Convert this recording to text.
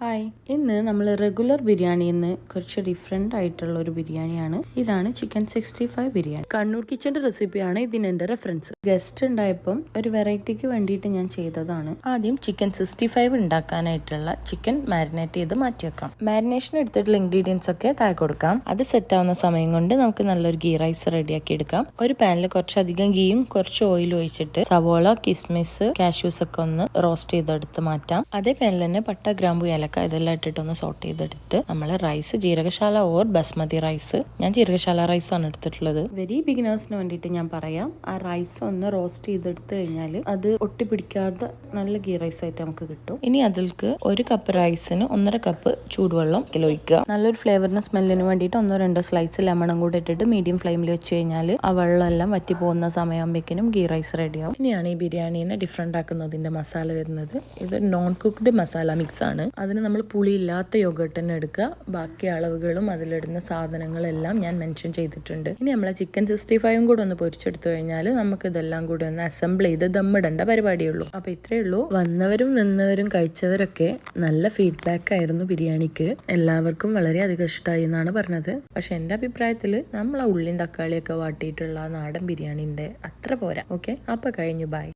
Hi, ഇന്ന് നമ്മൾ regular ബിരിയാണിയിൽ നിന്ന് കുറച്ച് ഡിഫറെൻ്റ് ആയിട്ടുള്ള ഒരു ബിരിയാണിയാണ്. ഇതാണ് ചിക്കൻ 65 ബിരിയാണി. കണ്ണൂർ കിച്ചൻ്റെ റെസിപ്പിയാണ് ഇതിന് എൻ്റെ റെഫറൻസ്. ഗസ്റ്റ് ഉണ്ടായപ്പം ഒരു വെറൈറ്റിക്ക് വേണ്ടിയിട്ട് ഞാൻ ചെയ്തതാണ്. ആദ്യം ചിക്കൻ 65 ഉണ്ടാക്കാനായിട്ടുള്ള ചിക്കൻ മാരിനേറ്റ് ചെയ്ത് മാറ്റി വെക്കാം. മാരിനേഷൻ എടുത്തിട്ടുള്ള ഇൻഗ്രീഡിയൻസ് ഒക്കെ താഴെ കൊടുക്കാം. അത് സെറ്റ് ആവുന്ന സമയം കൊണ്ട് നമുക്ക് നല്ലൊരു ഗീ റൈസ് റെഡിയാക്കി എടുക്കാം. ഒരു പാനിൽ കുറച്ചധികം ഗീയും കുറച്ച് ഓയിലും ഒഴിച്ചിട്ട് സവോള, കിസ്മിസ്, കാഷ്യൂസ് ഒക്കെ ഒന്ന് റോസ്റ്റ് ചെയ്തെടുത്ത് മാറ്റാം. അതേ പാനിൽ തന്നെ പട്ട, ഗ്രാമ്പു, ഇതെല്ലാം ഇട്ടിട്ട് ഒന്ന് സോട്ട് ചെയ്തെടുത്ത് നമ്മൾ rice Jeerakasala or basmati rice, ഞാൻ ജീരകശാല റൈസ് ആണ് എടുത്തിട്ടുള്ളത്. വെരി ബിഗിനേഴ്സിന് വേണ്ടിയിട്ട് ഞാൻ പറയാം, ആ റൈസ് ഒന്ന് റോസ്റ്റ് ചെയ്തെടുത്ത് കഴിഞ്ഞാൽ അത് ഒട്ടിപ്പിടിക്കാതെ നല്ല ഗീ റൈസ് ആയിട്ട് നമുക്ക് കിട്ടും. ഇനി അതിൽക്ക് 1 കപ്പ് റൈസിന് 1.5 കപ്പ് ചൂടുവെള്ളം ഒഴിക്കുക. നല്ലൊരു ഫ്ലേവറിന് സ്മെല്ലിന് വേണ്ടിയിട്ട് 1-2 സ്ലൈസ് ലെമണും കൂടെ ഇട്ടിട്ട് മീഡിയം ഫ്ലെയിമിൽ വെച്ച് കഴിഞ്ഞാൽ ആ വെള്ളം എല്ലാം വറ്റി പോകുന്ന സമയമാകുമ്പോഴേക്കും ഗീ റൈസ് റെഡിയാവും. ഇനിയാണ് ഈ ബിരിയാണീനെ ഡിഫറെന്റ് ആക്കുന്നതിന്റെ മസാല വരുന്നത്. ഇത് നോൺ കുക്ക്ഡ് മസാല മിക്സ് ആണ്. അതിന് നമ്മൾ പുളിയില്ലാത്ത യോഗട്ട് തന്നെ എടുക്കുക. ബാക്കി അളവുകളും അതിലിടുന്ന സാധനങ്ങളെല്ലാം ഞാൻ മെൻഷൻ ചെയ്തിട്ടുണ്ട്. ഇനി നമ്മളെ ചിക്കൻ 65 കൂടെ ഒന്ന് പൊരിച്ചെടുത്തു കഴിഞ്ഞാൽ നമുക്ക് ഇതെല്ലാം കൂടെ ഒന്ന് അസംബിൾ ചെയ്ത് ദമ്മിടേണ്ട പരിപാടിയുള്ളൂ. അപ്പൊ ഇത്രയേ ഉള്ളൂ. വന്നവരും നിന്നവരും കഴിച്ചവരൊക്കെ നല്ല ഫീഡ്ബാക്ക് ആയിരുന്നു ബിരിയാണിക്ക്. എല്ലാവർക്കും വളരെയധികം ഇഷ്ടമായി എന്നാണ് പറഞ്ഞത്. പക്ഷെ എൻ്റെ അഭിപ്രായത്തിൽ നമ്മൾ ആ ഉള്ളിയും തക്കാളിയൊക്കെ വാട്ടിയിട്ടുള്ള നാടൻ ബിരിയാണിന്റെ അത്ര പോരാ. ഓക്കെ, അപ്പൊ കഴിഞ്ഞു. ബൈ.